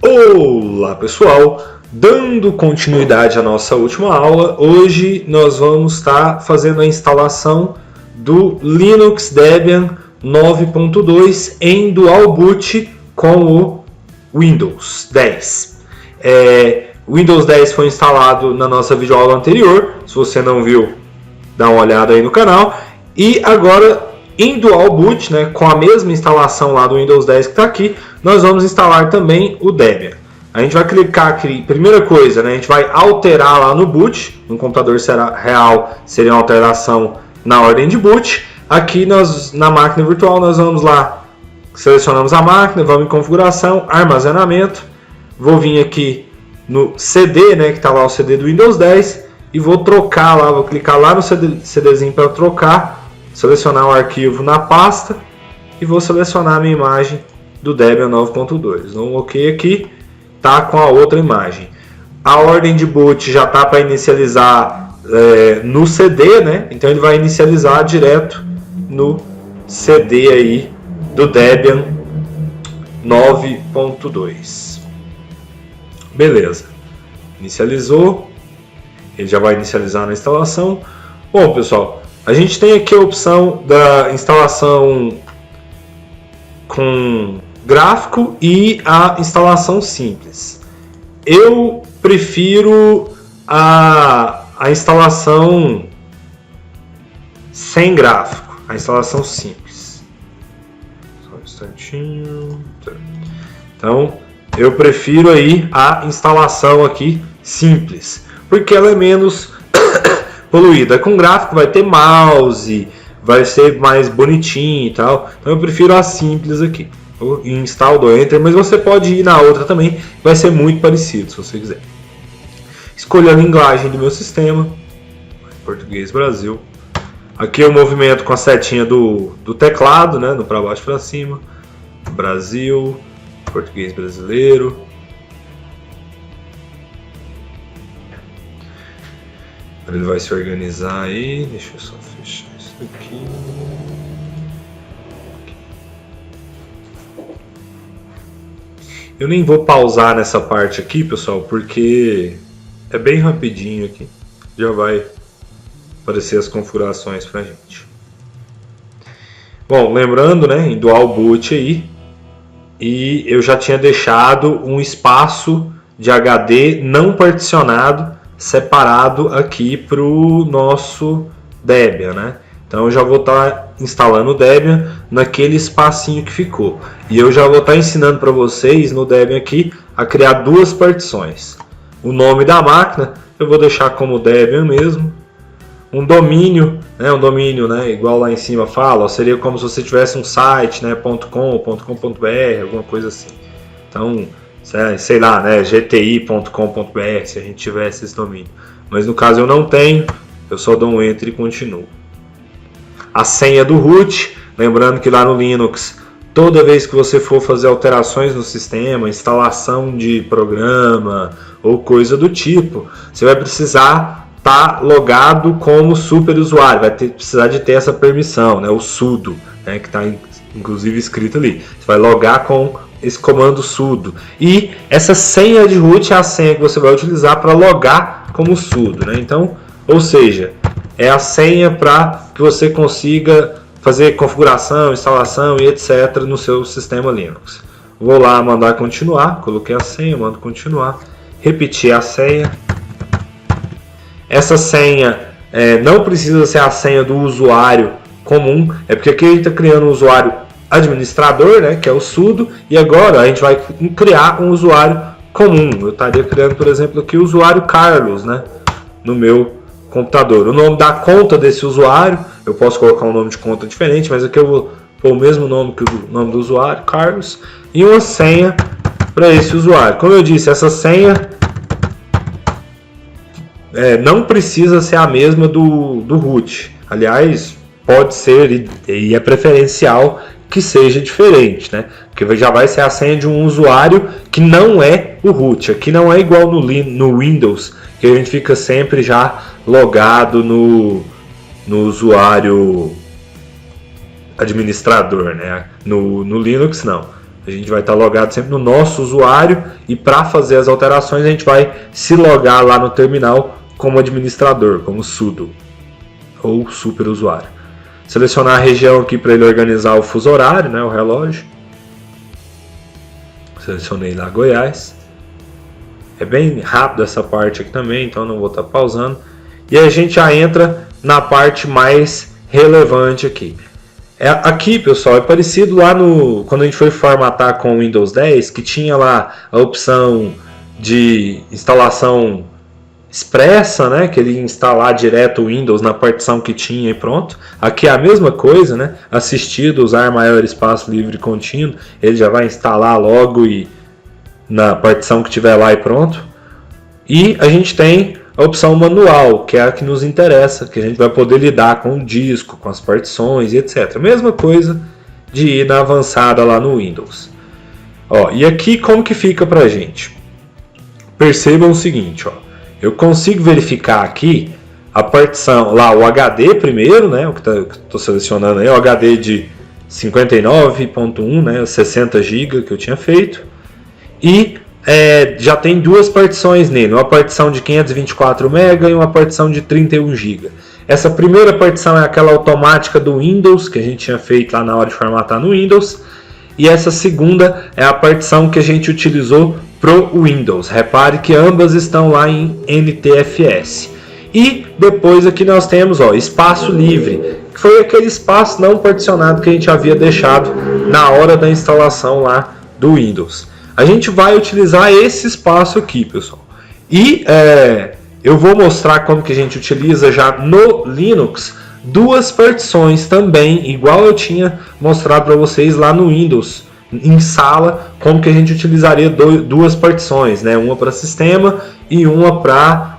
Olá pessoal, dando continuidade à nossa última aula, hoje nós vamos estar fazendo a instalação do Linux Debian 9.2 em Dual Boot com o Windows 10. O Windows 10 foi instalado na nossa videoaula anterior, se você não viu, dá uma olhada aí no canal, e agora em Dual Boot, né, com a mesma instalação lá do Windows 10 que está aqui, nós vamos instalar também o Debian. A gente vai clicar aqui, primeira coisa, né, a gente vai alterar lá no boot, no computador real seria uma alteração na ordem de boot. Aqui na máquina virtual nós vamos lá, selecionamos a máquina, vamos em configuração, armazenamento, vou vir aqui no CD, né, que está lá o CD do Windows 10, e vou trocar lá, vou clicar lá no CDzinho para trocar, selecionar o arquivo na pasta e vou selecionar a minha imagem do Debian 9.2. Dou um OK aqui, tá com a outra imagem. A ordem de boot já tá para inicializar no CD, né? Então ele vai inicializar direto no CD aí do Debian 9.2. Beleza. Inicializou. Ele já vai inicializar na instalação. Bom, pessoal, a gente tem aqui a opção da instalação com gráfico e a instalação simples. Eu prefiro a instalação sem gráfico, a instalação simples. Só um instantinho. Então, eu prefiro aí a instalação aqui simples, porque ela é menos poluída. Com gráfico vai ter mouse, vai ser mais bonitinho e tal. Então eu prefiro a simples aqui. Eu instalo, dou Enter, mas você pode ir na outra também, vai ser muito parecido se você quiser. Escolho a linguagem do meu sistema, português Brasil. Aqui é o movimento com a setinha do teclado, né, do para baixo para cima. Brasil, português brasileiro. Ele vai se organizar aí. Deixa eu só fechar isso aqui. Eu nem vou pausar nessa parte aqui, pessoal, porque é bem rapidinho aqui. Já vai aparecer as configurações pra gente. Bom, lembrando, né, em Dual Boot aí, e eu já tinha deixado um espaço de HD não particionado separado aqui para o nosso Debian, né? Então eu já vou estar instalando o Debian naquele espacinho que ficou. E eu já vou estar ensinando para vocês no Debian aqui a criar duas partições. O nome da máquina eu vou deixar como Debian mesmo. Um domínio, né, igual lá em cima fala, ó, seria como se você tivesse um site, né, .com.br, alguma coisa assim. Então, sei lá, né, gti.com.br, se a gente tivesse esse domínio. Mas no caso eu não tenho, eu só dou um Enter e continuo. A senha do root, lembrando que lá no Linux, toda vez que você for fazer alterações no sistema, instalação de programa ou coisa do tipo, você vai precisar estar logado como superusuário, vai precisar de ter essa permissão, né, o sudo, né, que está inclusive escrito ali. Você vai logar com esse comando sudo. E essa senha de root é a senha que você vai utilizar para logar como sudo, né? Então, ou seja, é a senha para que você consiga fazer configuração, instalação e etc. no seu sistema Linux. Vou lá mandar continuar, coloquei a senha, mando continuar, repetir a senha. Essa senha não precisa ser a senha do usuário comum, é porque aqui ele está criando um usuário administrador, né, que é o sudo, e agora a gente vai criar um usuário comum. Eu estaria criando, por exemplo, aqui o usuário Carlos, né, no meu computador. O nome da conta desse usuário, eu posso colocar um nome de conta diferente, mas aqui eu vou pôr o mesmo nome que o nome do usuário, Carlos, e uma senha para esse usuário. Como eu disse, essa senha não precisa ser a mesma do root. Aliás, pode ser e é preferencial que seja diferente, né? Porque já vai ser a senha de um usuário que não é o root. Aqui não é igual no Windows, que a gente fica sempre já logado no usuário administrador, né? No Linux não. A gente vai estar logado sempre no nosso usuário e para fazer as alterações a gente vai se logar lá no terminal como administrador, como sudo ou superusuário. Selecionar a região aqui para ele organizar o fuso horário, né, o relógio. Selecionei lá Goiás. É bem rápido essa parte aqui também, então não vou estar pausando. E a gente já entra na parte mais relevante aqui. Aqui, pessoal, é parecido lá quando a gente foi formatar com o Windows 10, que tinha lá a opção de instalação expressa, né, que ele ia instalar direto o Windows na partição que tinha e pronto. Aqui é a mesma coisa, né, assistido, usar maior espaço livre contínuo, ele já vai instalar logo e na partição que tiver lá e pronto. E a gente tem a opção manual, que é a que nos interessa, que a gente vai poder lidar com o disco, com as partições e etc. Mesma coisa de ir na avançada lá no Windows. Ó, e aqui como que fica pra gente? Percebam o seguinte, ó, eu consigo verificar aqui a partição, lá o HD primeiro, né, o que estou selecionando aí, o HD de 59.1, né, 60 GB que eu tinha feito. E já tem duas partições nele, uma partição de 524 MB e uma partição de 31 GB. Essa primeira partição é aquela automática do Windows, que a gente tinha feito lá na hora de formatar no Windows. E essa segunda é a partição que a gente utilizou pro Windows. Repare que ambas estão lá em NTFS. E depois aqui nós temos, ó, espaço livre, que foi aquele espaço não particionado que a gente havia deixado na hora da instalação lá do Windows. A gente vai utilizar esse espaço aqui, pessoal. E eu vou mostrar como que a gente utiliza já no Linux duas partições também, igual eu tinha mostrado para vocês lá no Windows, em sala, como que a gente utilizaria duas partições, né? Uma para sistema e uma para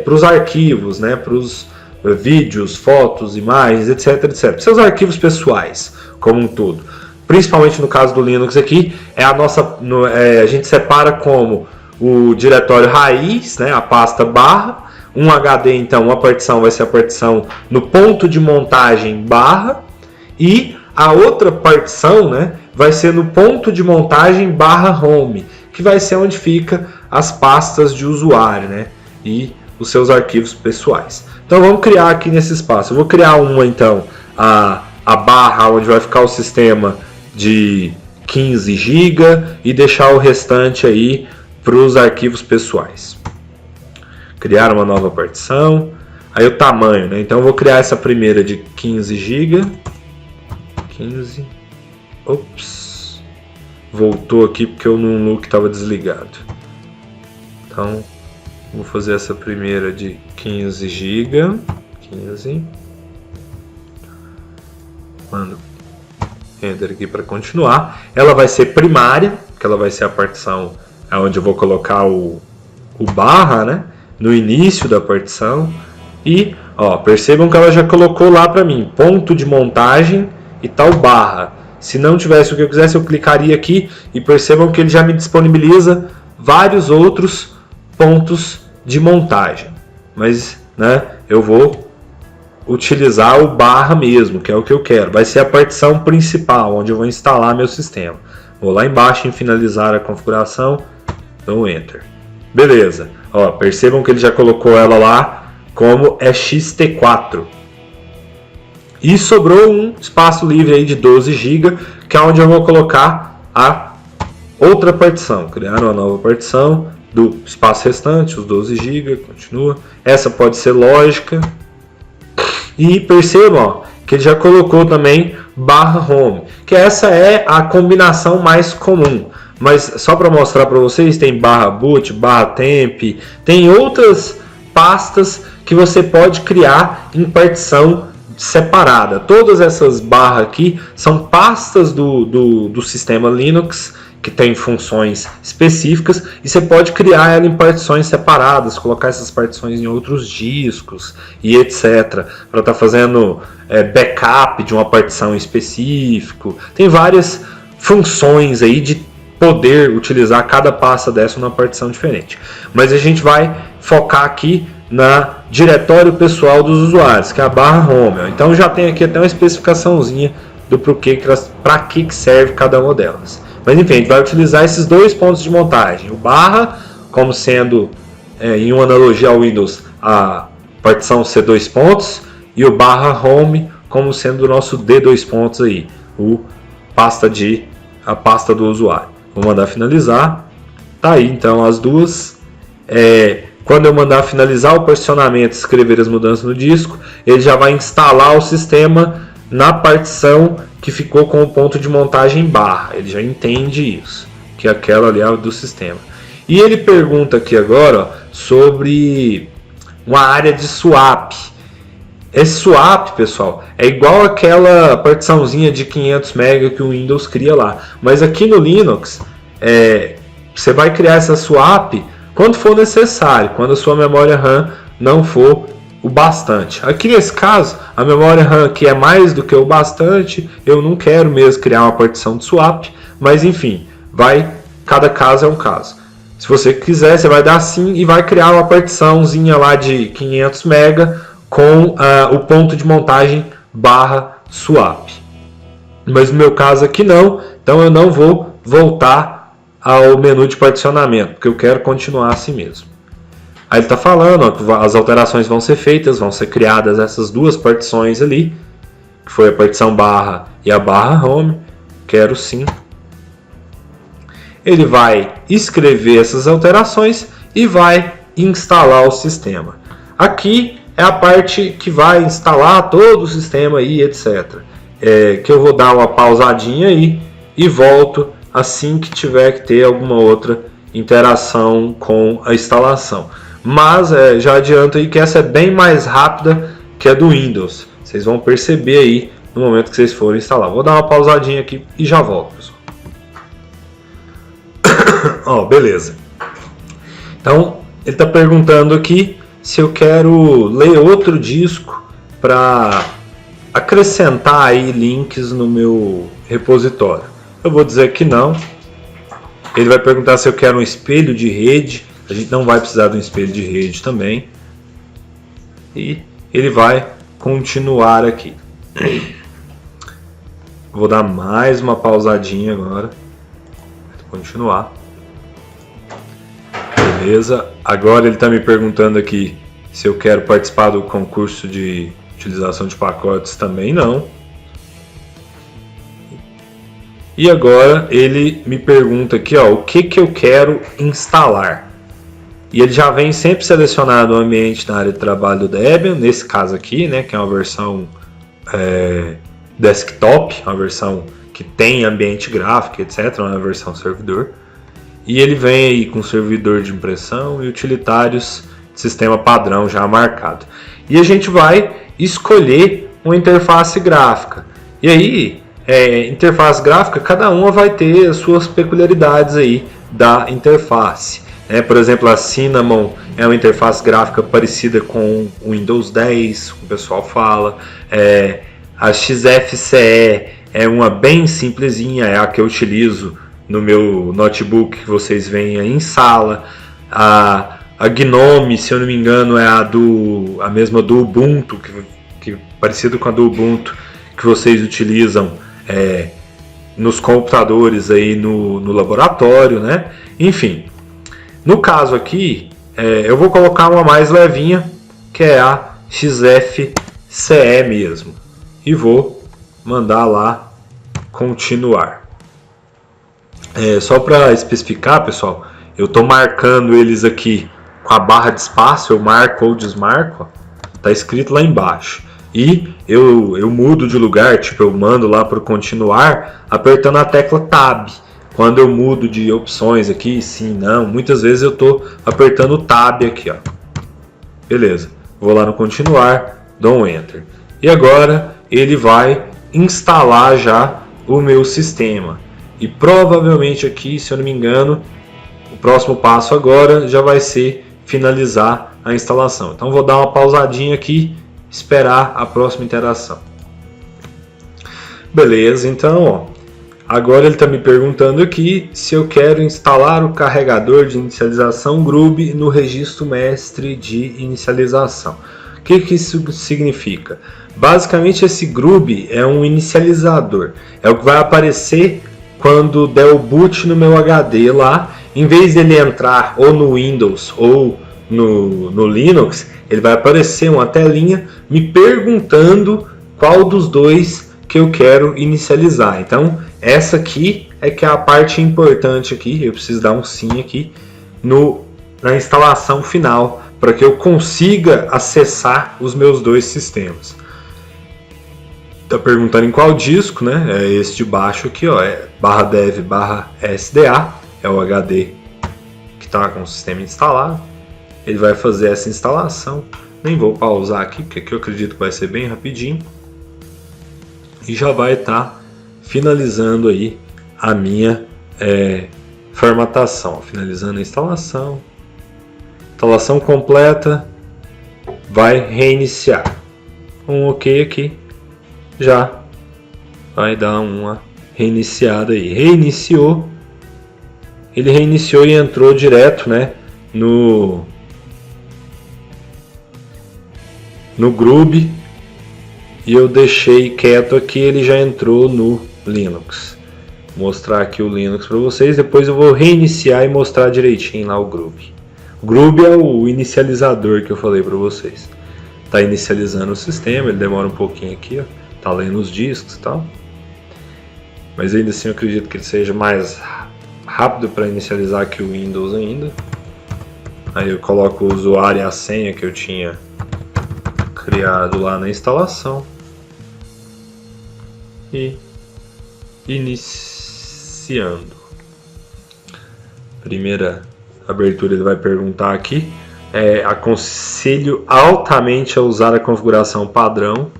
os arquivos, né? Para os vídeos, fotos, imagens, etc, etc. Seus arquivos pessoais, como um todo. Principalmente no caso do Linux aqui, a gente separa como o diretório raiz, né, a pasta barra, um HD, então, uma partição vai ser a partição no ponto de montagem barra, e a outra partição, né, vai ser no ponto de montagem barra home, que vai ser onde fica as pastas de usuário, né, e os seus arquivos pessoais. Então vamos criar aqui nesse espaço. Eu vou criar uma, então, a barra onde vai ficar o sistema de 15 GB e deixar o restante aí para os arquivos pessoais. Criar uma nova partição. Aí o tamanho, né? Então eu vou criar essa primeira de 15 GB. 15. Ops. Voltou aqui porque o Nunlook estava desligado. Então vou fazer essa primeira de 15 GB. 15. Mando Enter aqui para continuar. Ela vai ser primária, que ela vai ser a partição onde eu vou colocar o barra, né, no início da partição. E ó, percebam que ela já colocou lá para mim ponto de montagem e tal barra. Se não tivesse o que eu quisesse, eu clicaria aqui e percebam que ele já me disponibiliza vários outros pontos de montagem. Mas, né, eu vou utilizar o barra mesmo, que é o que eu quero. Vai ser a partição principal, onde eu vou instalar meu sistema. Vou lá embaixo em finalizar a configuração, dou Enter. Beleza. Ó, percebam que ele já colocou ela lá como xt4. E sobrou um espaço livre aí de 12 GB, que é onde eu vou colocar a outra partição. Criar uma nova partição do espaço restante, os 12 GB, continua. Essa pode ser lógica. E percebam, ó, que ele já colocou também barra home, que essa é a combinação mais comum. Mas só para mostrar para vocês, tem barra boot, barra temp, tem outras pastas que você pode criar em partição separada. Todas essas barras aqui são pastas do sistema Linux, que tem funções específicas, e você pode criar ela em partições separadas, colocar essas partições em outros discos e etc, para estar fazendo backup de uma partição específico. Tem várias funções aí de poder utilizar cada pasta dessa numa partição diferente. Mas a gente vai focar aqui na diretório pessoal dos usuários, que é a barra home. Então já tem aqui até uma especificaçãozinha do para que serve cada uma delas. Mas enfim, a gente vai utilizar esses dois pontos de montagem. O barra como sendo, em uma analogia ao Windows, a partição C2 pontos, e o barra home como sendo o nosso D2 pontos aí, a pasta do usuário. Vou mandar finalizar. Tá aí então as duas. Quando eu mandar finalizar o particionamento e escrever as mudanças no disco, ele já vai instalar o sistema na partição que ficou com o ponto de montagem barra. Ele já entende isso, que aquela ali é do sistema. E ele pergunta aqui agora, ó, sobre uma área de swap. Esse swap, pessoal, é igual aquela partiçãozinha de 500 MB que o Windows cria lá. Mas aqui no Linux, você vai criar essa swap quando for necessário, quando a sua memória RAM não for o bastante. Aqui nesse caso, a memória RAM aqui é mais do que o bastante, eu não quero mesmo criar uma partição de swap, mas enfim, cada caso é um caso. Se você quiser, você vai dar sim e vai criar uma partiçãozinha lá de 500 MB com o ponto de montagem barra swap. Mas no meu caso aqui não, então eu não vou voltar ao menu de particionamento, porque eu quero continuar assim mesmo. Aí ele está falando, ó, que as alterações vão ser feitas, vão ser criadas essas duas partições ali, que foi a partição barra e a barra home. Quero sim. Ele vai escrever essas alterações e vai instalar o sistema. Aqui é a parte que vai instalar todo o sistema aí, etc. Que eu vou dar uma pausadinha aí e volto assim que tiver que ter alguma outra interação com a instalação. Mas já adianto aí que essa é bem mais rápida que a do Windows. Vocês vão perceber aí no momento que vocês forem instalar. Vou dar uma pausadinha aqui e já volto, pessoal. Ó, beleza. Então, ele está perguntando aqui se eu quero ler outro disco para acrescentar aí links no meu repositório. Eu vou dizer que não. Ele vai perguntar se eu quero um espelho de rede. A gente não vai precisar de um espelho de rede também. E ele vai continuar aqui. Vou dar mais uma pausadinha agora. Continuar. Beleza. Agora ele está me perguntando aqui se eu quero participar do concurso de utilização de pacotes. Também não. E agora ele me pergunta aqui, ó, o que eu quero instalar. E ele já vem sempre selecionado o ambiente na área de trabalho do Debian, nesse caso aqui, né, que é uma versão desktop, uma versão que tem ambiente gráfico, etc., uma versão servidor. E ele vem aí com servidor de impressão e utilitários de sistema padrão já marcado. E a gente vai escolher uma interface gráfica. E aí, interface gráfica, cada uma vai ter as suas peculiaridades aí da interface. Por exemplo, a Cinnamon é uma interface gráfica parecida com o Windows 10, como o pessoal fala. A XFCE é uma bem simplesinha, é a que eu utilizo no meu notebook que vocês veem aí em sala. A Gnome, se eu não me engano, é a mesma do Ubuntu, que parecido com a do Ubuntu que vocês utilizam nos computadores aí no laboratório, né? Enfim, no caso aqui, eu vou colocar uma mais levinha, que é a XFCE mesmo, e vou mandar lá continuar. Só para especificar, pessoal, eu estou marcando eles aqui com a barra de espaço, eu marco ou desmarco, está escrito lá embaixo. E eu mudo de lugar, tipo, eu mando lá para o continuar apertando a tecla Tab. Quando eu mudo de opções aqui, sim, não, muitas vezes eu estou apertando o Tab aqui, ó. Beleza, vou lá no continuar, dou um Enter. E agora ele vai instalar já o meu sistema. E provavelmente aqui, se eu não me engano, o próximo passo agora já vai ser finalizar a instalação. Então vou dar uma pausadinha aqui, esperar a próxima interação. Beleza, então ó, agora ele está me perguntando aqui se eu quero instalar o carregador de inicialização Grub no registro mestre de inicialização. O que isso significa? Basicamente esse Grub é um inicializador, é o que vai aparecer quando der o boot no meu HD lá, em vez dele entrar ou no Windows ou no Linux, ele vai aparecer uma telinha me perguntando qual dos dois que eu quero inicializar. Então, essa aqui é que é a parte importante aqui, eu preciso dar um sim aqui na instalação final, para que eu consiga acessar os meus dois sistemas. Está perguntando em qual disco, né? É esse de baixo aqui, ó, é /dev/sda, é o HD que está com o sistema instalado. Ele vai fazer essa instalação. Nem vou pausar aqui, porque aqui eu acredito que vai ser bem rapidinho. E já vai estar finalizando aí a minha formatação. Finalizando a instalação. Instalação completa. Vai reiniciar. Um OK aqui. Já vai dar uma reiniciada aí. Reiniciou. Ele reiniciou e entrou direto, né, no Groove, e eu deixei quieto aqui, ele já entrou no Linux. Vou mostrar aqui o Linux para vocês, depois eu vou reiniciar e mostrar direitinho lá o Groove. O Groove é o inicializador que eu falei para vocês. Está inicializando o sistema, ele demora um pouquinho aqui, ó. Tá lendo os discos e tal. Mas ainda assim eu acredito que ele seja mais rápido para inicializar que o Windows ainda. Aí eu coloco o usuário e a senha que eu tinha criado lá na instalação. E iniciando. Primeira abertura ele vai perguntar aqui. Aconselho altamente a usar a configuração padrão,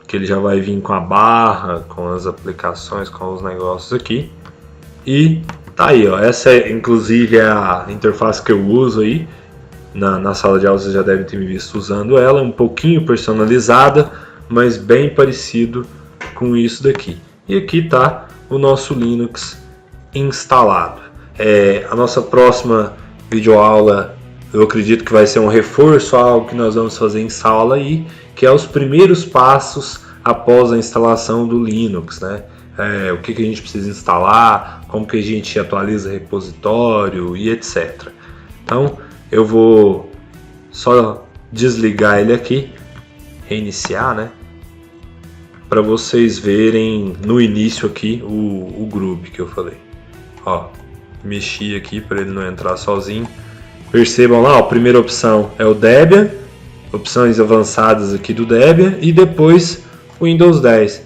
que ele já vai vir com a barra, com as aplicações, com os negócios aqui. E tá aí, ó. Essa inclusive é a interface que eu uso aí. Na sala de aula vocês já devem ter me visto usando ela, um pouquinho personalizada, mas bem parecido com isso daqui. E aqui está o nosso Linux instalado. A nossa próxima videoaula, eu acredito que vai ser um reforço a algo que nós vamos fazer em sala aí, que é os primeiros passos após a instalação do Linux, né? O que a gente precisa instalar, como que a gente atualiza repositório e etc. Então, eu vou só desligar ele aqui, reiniciar, né? Para vocês verem no início aqui o Groove que eu falei. Ó, mexi aqui para ele não entrar sozinho. Percebam lá, ó, a primeira opção é o Debian, opções avançadas aqui do Debian e depois o Windows 10.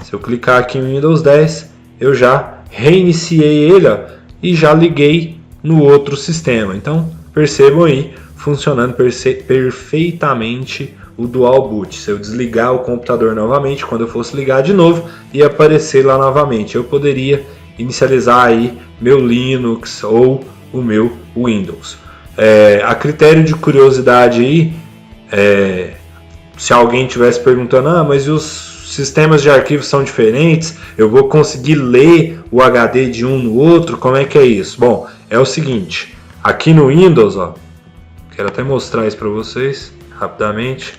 Se eu clicar aqui em Windows 10, eu já reiniciei ele, ó, e já liguei no outro sistema. Então, percebam aí, funcionando perfeitamente o Dual Boot. Se eu desligar o computador novamente, quando eu fosse ligar de novo, ia aparecer lá novamente. Eu poderia inicializar aí meu Linux ou o meu Windows. A critério de curiosidade aí, se alguém estivesse perguntando, mas os sistemas de arquivos são diferentes, eu vou conseguir ler o HD de um no outro, como é que é isso? Bom, é o seguinte, aqui no Windows, ó, quero até mostrar isso para vocês rapidamente.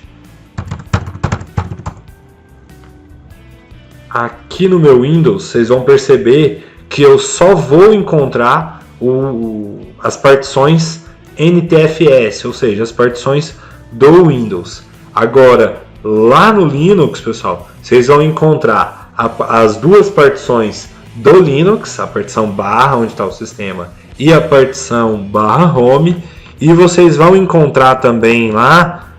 Aqui no meu Windows, vocês vão perceber que eu só vou encontrar as partições NTFS, ou seja, as partições do Windows. Agora, lá no Linux, pessoal, vocês vão encontrar as duas partições do Linux, a partição barra, onde está o sistema, e a partição barra home, e vocês vão encontrar também lá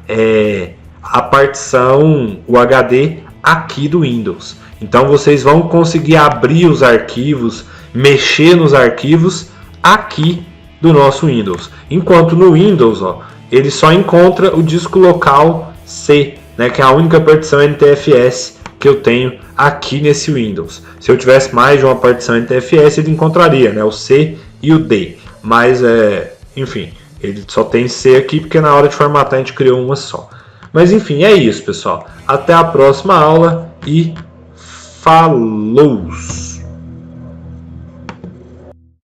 a partição, o HD aqui do Windows. Então vocês vão conseguir abrir os arquivos, mexer nos arquivos aqui do nosso Windows. Enquanto no Windows, ó, ele só encontra o disco local C, né, que é a única partição NTFS que eu tenho aqui nesse Windows. Se eu tivesse mais de uma partição NTFS, ele encontraria, né, o C e o D. Mas, enfim, ele só tem C aqui porque na hora de formatar a gente criou uma só. Mas enfim, é isso, pessoal. Até a próxima aula e falou!